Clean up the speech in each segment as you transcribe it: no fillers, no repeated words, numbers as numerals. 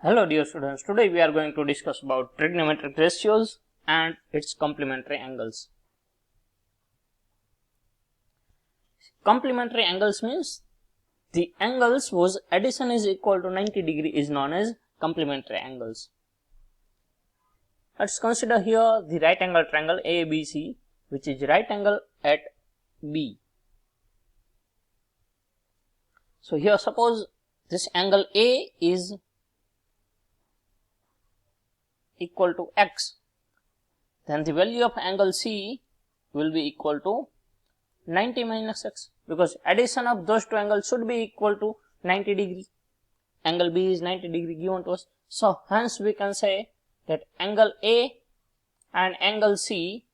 Hello dear students, today we are going to discuss about trigonometric ratios and its complementary angles. Complementary angles means the angles whose addition is equal to 90 degree is known as complementary angles. Let's consider here the right angle triangle ABC, which is right angle at B. So here suppose this angle A is equal to x, then the value of angle C will be equal to 90 minus x, because addition of those two angles should be equal to 90 degree. Angle B is 90 degree given to us, so hence we can say that angle A and angle C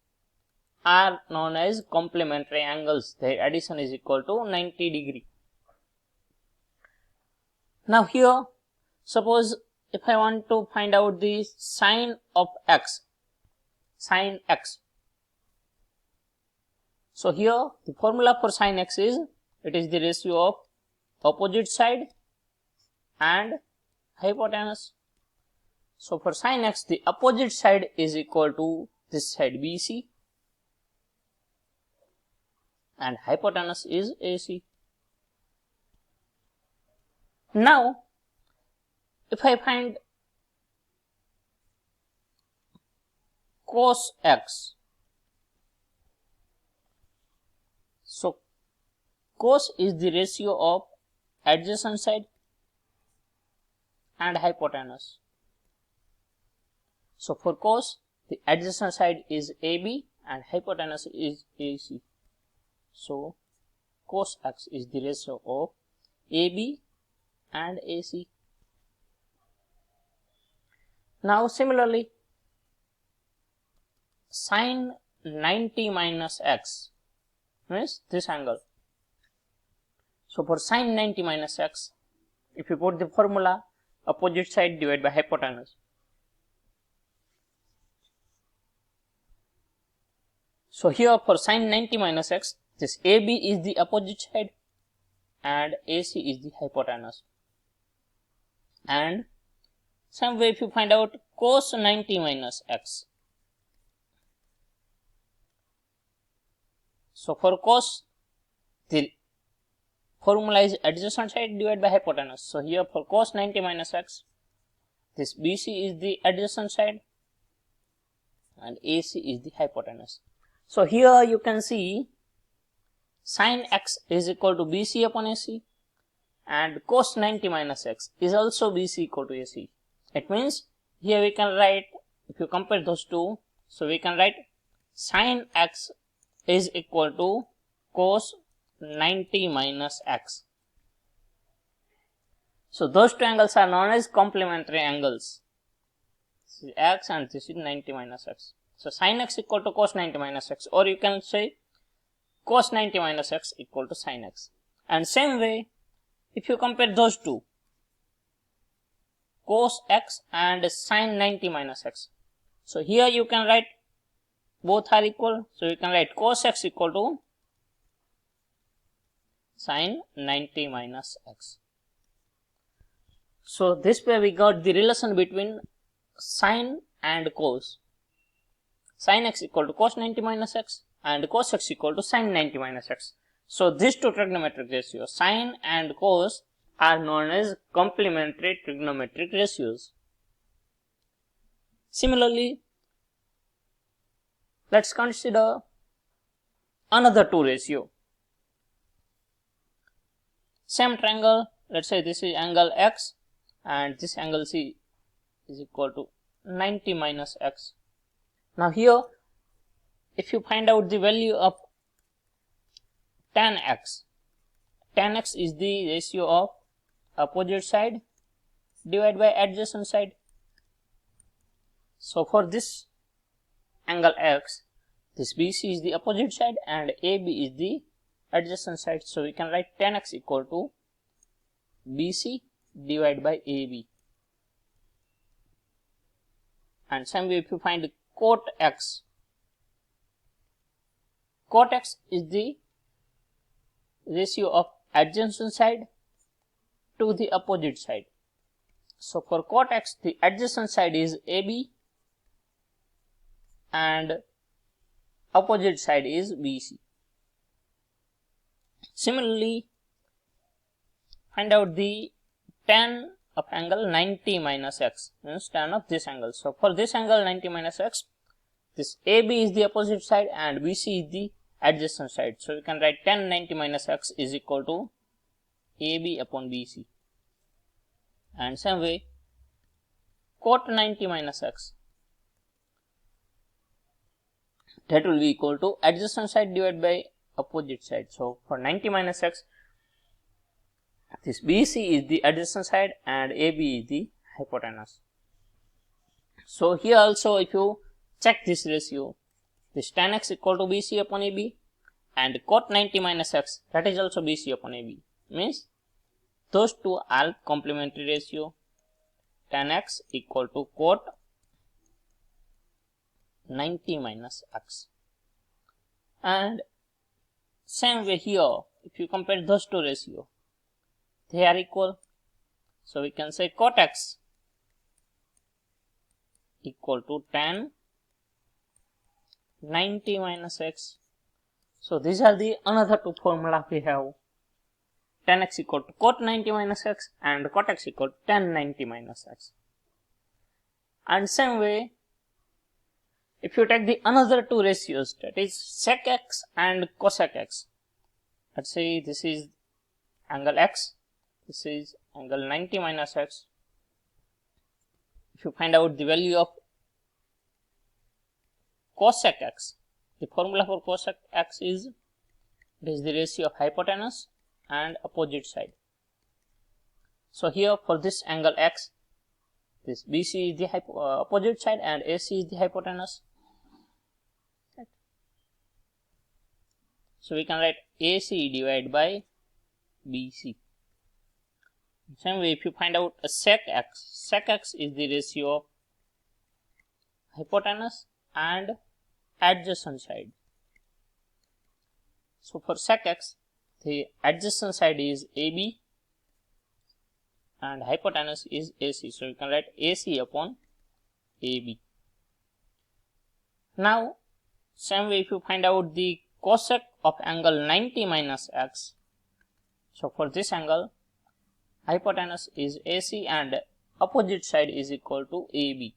are known as complementary angles. Their addition is equal to 90 degree. Now here suppose if I want to find out the sine of x, sine x. So here the formula for sine x is, it is the ratio of opposite side and hypotenuse. So for sine x, the opposite side is equal to this side BC and hypotenuse is AC. Now if I find cos x, so cos is the ratio of adjacent side and hypotenuse. So for cos, the adjacent side is AB and hypotenuse is AC. So cos x is the ratio of AB and AC. Now similarly, sine 90 minus x means this angle. So for sine 90 minus x, if you put the formula, opposite side divided by hypotenuse. So here for sine 90 minus x, this AB is the opposite side and AC is the hypotenuse. And same way if you find out cos 90 minus x. So for cos, the formula is adjacent side divided by hypotenuse. So here for cos 90 minus x, this BC is the adjacent side and AC is the hypotenuse. So here you can see sin x is equal to BC upon AC and cos 90 minus x is also BC equal to AC. It means here we can write, if you compare those two, so we can write sin x is equal to cos 90 minus x. So those two angles are known as complementary angles. This is x and this is 90 minus x. So sin x equal to cos 90 minus x, or you can say cos 90 minus x equal to sin x. And same way, if you compare those two, cos x and sin 90 minus x. So here you can write both are equal. So you can write cos x equal to sin 90 minus x. So this way we got the relation between sin and cos. Sin x equal to cos 90 minus x and cos x equal to sin 90 minus x. So these two trigonometric ratios, sin and cos, are known as complementary trigonometric ratios. Similarly, let's consider another two ratio. Same triangle, let's say this is angle x and this angle C is equal to 90 minus x. Now here, if you find out the value of tan x is the ratio of opposite side divided by adjacent side. So for this angle x, this BC is the opposite side and AB is the adjacent side. So we can write tan x equal to BC divided by AB. And same way if you find cot x is the ratio of adjacent side to the opposite side. So for cot x, the adjacent side is AB and opposite side is BC. Similarly, find out the tan of angle 90 minus x, means tan of this angle. So for this angle 90 minus x, this AB is the opposite side and BC is the adjacent side. So we can write tan 90 minus x is equal to AB upon BC. And same way, cot 90 minus x, that will be equal to adjacent side divided by opposite side. So for 90 minus x, this BC is the adjacent side and AB is the hypotenuse. So here also, if you check this ratio, this tan x equal to BC upon AB and cot 90 minus x, that is also BC upon AB, means those two are complementary ratio. Tan x equal to cot 90 minus x. And same way here, if you compare those two ratio, they are equal. So we can say cot x equal to tan 90 minus x. So these are the another two formula we have. Tan x equal to cot 90 minus x and cot x equal to tan 90 minus x. And same way, if you take the another two ratios, that is sec x and cosec x. Let's say this is angle x, this is angle 90 minus x. If you find out the value of cosec x, the formula for cosec x is, it is the ratio of hypotenuse and opposite side. So here for this angle x, this BC is the opposite side and AC is the hypotenuse. Right. So we can write AC divided by BC. Same way, if you find out a sec x is the ratio of hypotenuse and adjacent side. So for sec x, the adjacent side is AB and hypotenuse is AC. So you can write AC upon AB. Now, same way, if you find out the cosec of angle 90 minus x, so for this angle, hypotenuse is AC and opposite side is equal to AB.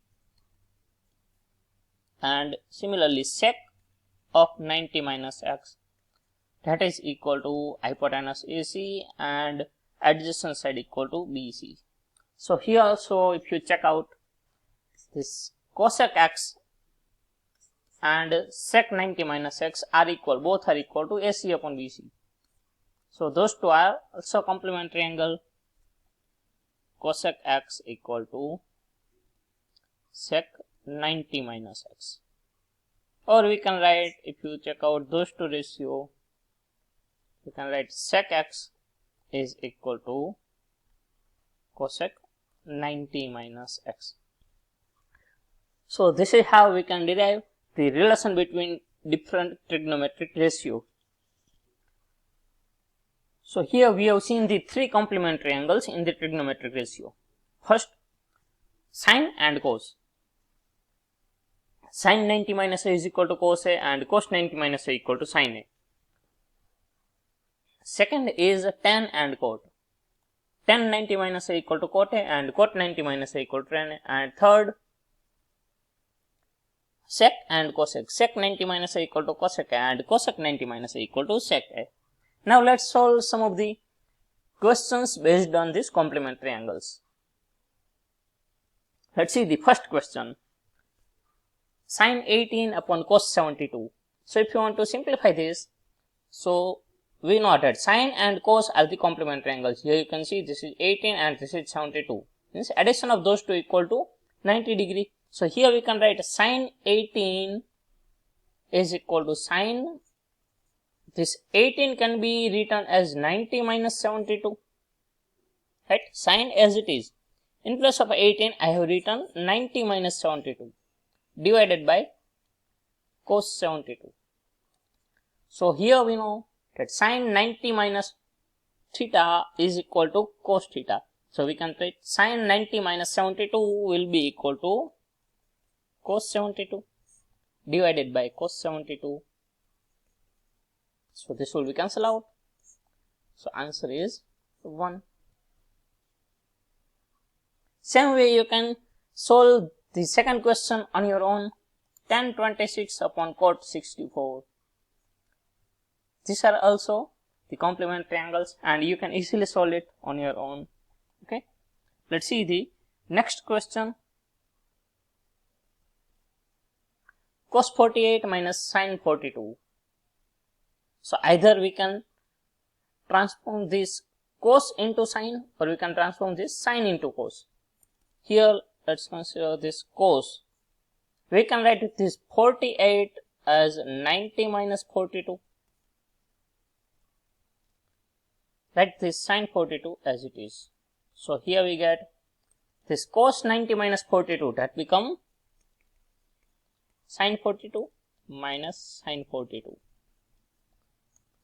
And similarly, sec of 90 minus x, that is equal to hypotenuse AC and adjacent side equal to BC. So here also, if you check out this cosec x and sec 90 minus x are equal, both are equal to AC upon BC. So those two are also complementary angle. Cosec x equal to sec 90 minus x. Or we can write, if you check out those two ratio, we can write sec x is equal to cosec 90 minus x. So this is how we can derive the relation between different trigonometric ratios. So here we have seen the three complementary angles in the trigonometric ratio. First, sine and cos. Sine 90 minus a is equal to cos a and cos 90 minus a equal to sine a. Second is tan and cot. Tan 90 minus a equal to cot a and cot 90 minus a equal to tan a. And third, sec and cosec. Sec 90 minus a equal to cosec a and cosec 90 minus a equal to sec a. Now let's solve some of the questions based on these complementary angles. Let's see the first question. Sine 18 upon cos 72. So if you want to simplify this, so we know that sine and cos are the complementary angles. Here you can see this is 18 and this is 72. Means addition of those two equal to 90 degree. So here we can write sine 18 is equal to sine. This 18 can be written as 90 minus 72. Right? Sine as it is. In place of 18, I have written 90 minus 72 divided by cos 72. So here we know that sine 90 minus theta is equal to cos theta. So we can write sine 90 minus 72 will be equal to cos 72 divided by cos 72. So this will be cancelled out. So answer is 1. Same way you can solve the second question on your own. Tan 26 upon cot 64. These are also the complementary angles and you can easily solve it on your own. Okay. Let's see the next question. Cos 48 minus sin 42. So either we can transform this cos into sin or we can transform this sin into cos. Here let's consider this cos. We can write this 48 as 90 minus 42. Write this sin 42 as it is. So here we get this cos 90 minus 42, that become sin 42 minus sin 42.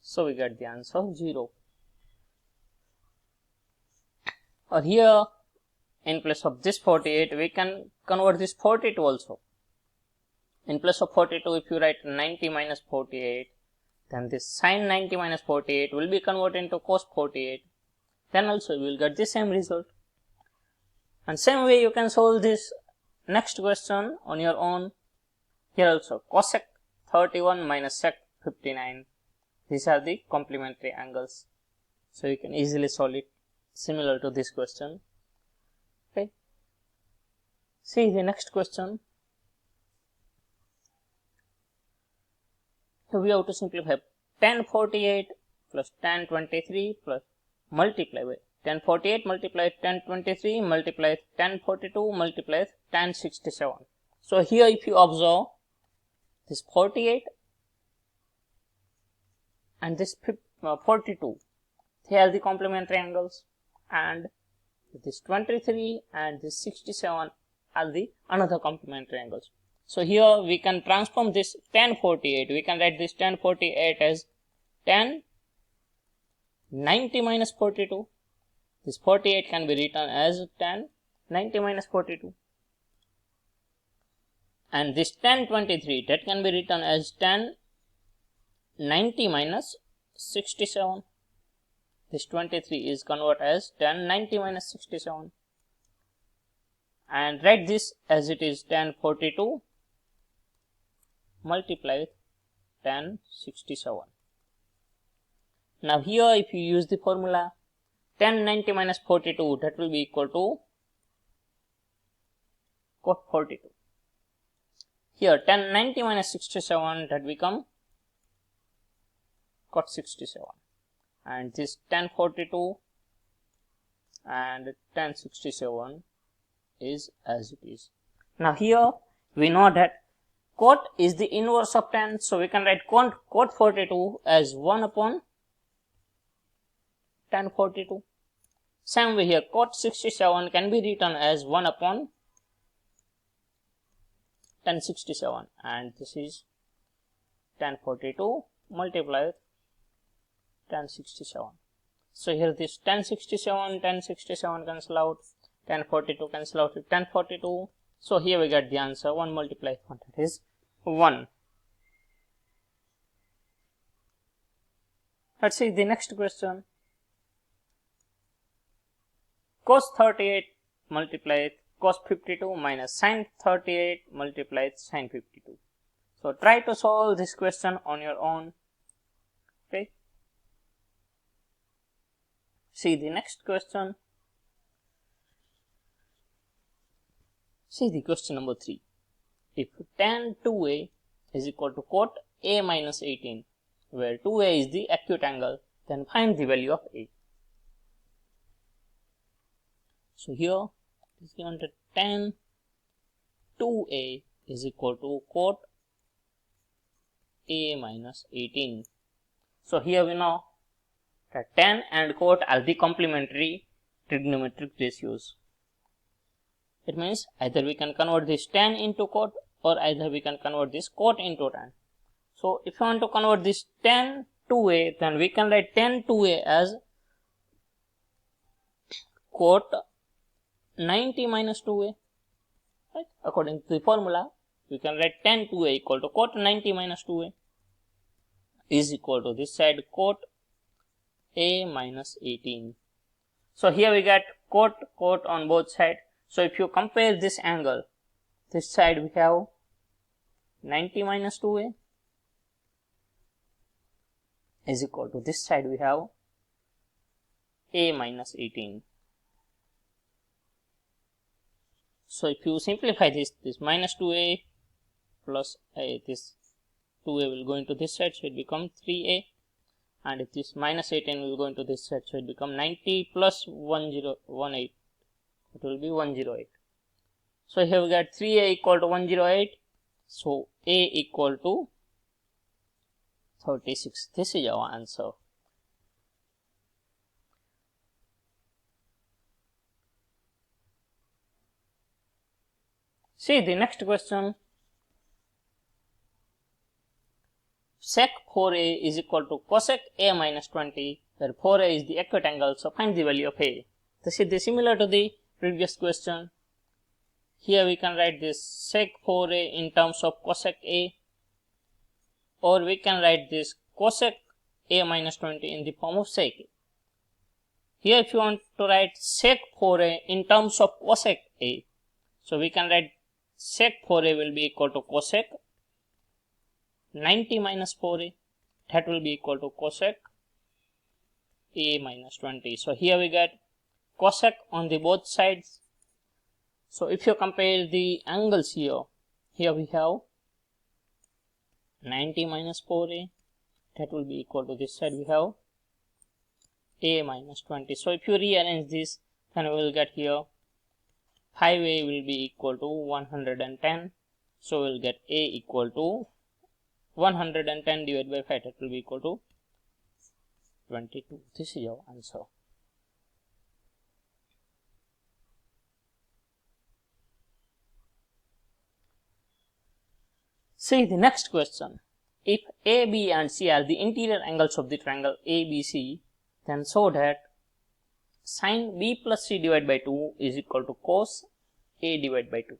So we get the answer 0. Or here in place of this 48 we can convert this 42 also. In place of 42 if you write 90 minus 48, then this sin 90 minus 48 will be converted into cos 48. Then also you will get the same result. And same way you can solve this next question on your own. Here also cosec 31 minus sec 59. These are the complementary angles. So you can easily solve it similar to this question. Okay. See the next question. So we have to simplify tan 48 plus tan 23 plus multiply by tan 48 multiply tan 23 multiply tan 42 multiply tan 67. So here if you observe this 48 and this 42, they are the complementary angles, and this 23 and this 67 are the another complementary angles. So here we can transform this tan 48. We can write this tan 48 as tan 90 minus 42. This 48 can be written as tan 90 minus 42. And this tan 23, that can be written as tan 90 minus 67. This 23 is converted as tan 90 minus 67. And write this as it is tan 42 multiply with tan 67. Now here if you use the formula tan 90 minus 42, that will be equal to cot 42. Here tan 90 minus 67, that become cot 67. And this tan 42 and tan 67 is as it is. Now here we know that cot is the inverse of tan, so we can write cot 42 as 1 upon tan 42. Same way here cot 67 can be written as 1 upon tan 67, and this is tan 42 multiplied with tan 67. So here this tan 67 cancel out, tan 42 cancel out with tan 42. So here we get the answer 1 multiplied 1, that is 1. Let's see the next question. Cos 38 multiplied cos 52 minus sin 38 multiplied sin 52. So try to solve this question on your own. Okay. See the next question. See the question number 3. If tan 2a is equal to cot a minus 18, where 2a is the acute angle, then find the value of a. So here it is given that tan 2a is equal to cot a minus 18. So here we know that tan and cot are the complementary trigonometric ratios. It means either we can convert this tan into cot or either we can convert this cot into tan. So if you want to convert this tan 2a, then we can write tan 2a as cot 90 minus 2a. Right? According to the formula, we can write tan 2a equal to cot 90 minus 2a is equal to this side cot a minus 18. So here we get cot on both sides. So if you compare this angle, this side we have 90 minus 2a is equal to this side we have a minus 18. So if you simplify this minus 2a plus a, this 2a will go into this side, so it becomes 3a, and if this minus 18 will go into this side, so it becomes 90 plus 1018, it will be 108. So here we got 3a equal to 108, so a equal to 36. This is our answer. See the next question. Sec 4a is equal to cosec a minus 20, where 4a is the acute angle, so find the value of a. This is similar to the previous question. Here we can write this sec 4a in terms of cosec a, or we can write this cosec a minus 20 in the form of sec a. Here if you want to write sec 4a in terms of cosec a, so we can write sec 4a will be equal to cosec 90 minus 4a, that will be equal to cosec a minus 20. So here we get cosec on the both sides. So if you compare the angles here we have 90 minus 4a, that will be equal to this side we have a minus 20. So if you rearrange this, then we will get here 5a will be equal to 110. So we will get a equal to 110 divided by 5, that will be equal to 22. This is your answer. See the next question. If A, B and C are the interior angles of the triangle ABC, then show that sin B plus C divided by 2 is equal to cos A divided by 2.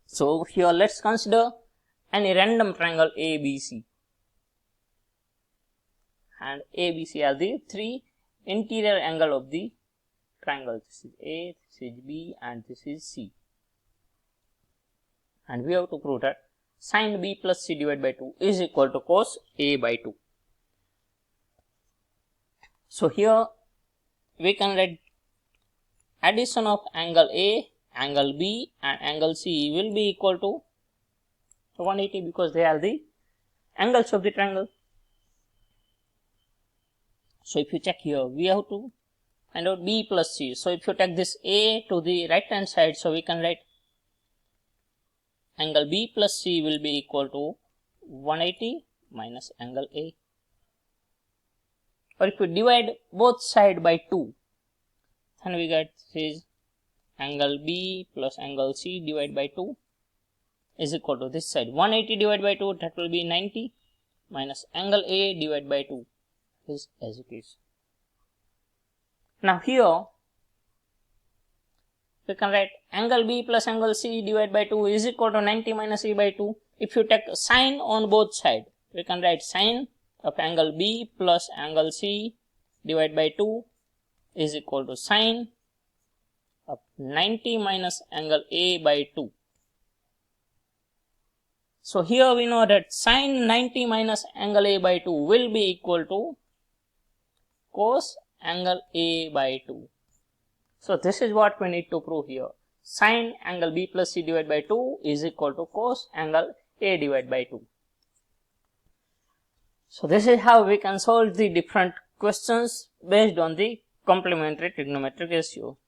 So here let's consider any random triangle ABC, and ABC are the three interior angle of the triangle. This is A, this is B and this is C, and we have to prove that sin B plus C divided by 2 is equal to cos A by 2. So here we can write addition of angle A, angle B and angle C will be equal to 180, because they are the angles of the triangle. So if you check here, we have to find out B plus C. So if you take this A to the right hand side, so we can write angle B plus C will be equal to 180 minus angle A. Or if you divide both sides by 2, then we get this angle B plus angle C divided by 2 is equal to this side 180 divided by 2, that will be 90 minus angle A divided by 2 is as it is. Now here we can write angle B plus angle C divided by 2 is equal to 90 minus A by 2. If you take sine on both sides, we can write sine of angle B plus angle C divided by 2 is equal to sine of 90 minus angle A by 2. So here we know that sine 90 minus angle A by 2 will be equal to cos angle A by 2. So this is what we need to prove here. Sine angle B plus C divided by 2 is equal to cos angle A divided by 2. So this is how we can solve the different questions based on the complementary trigonometric ratio.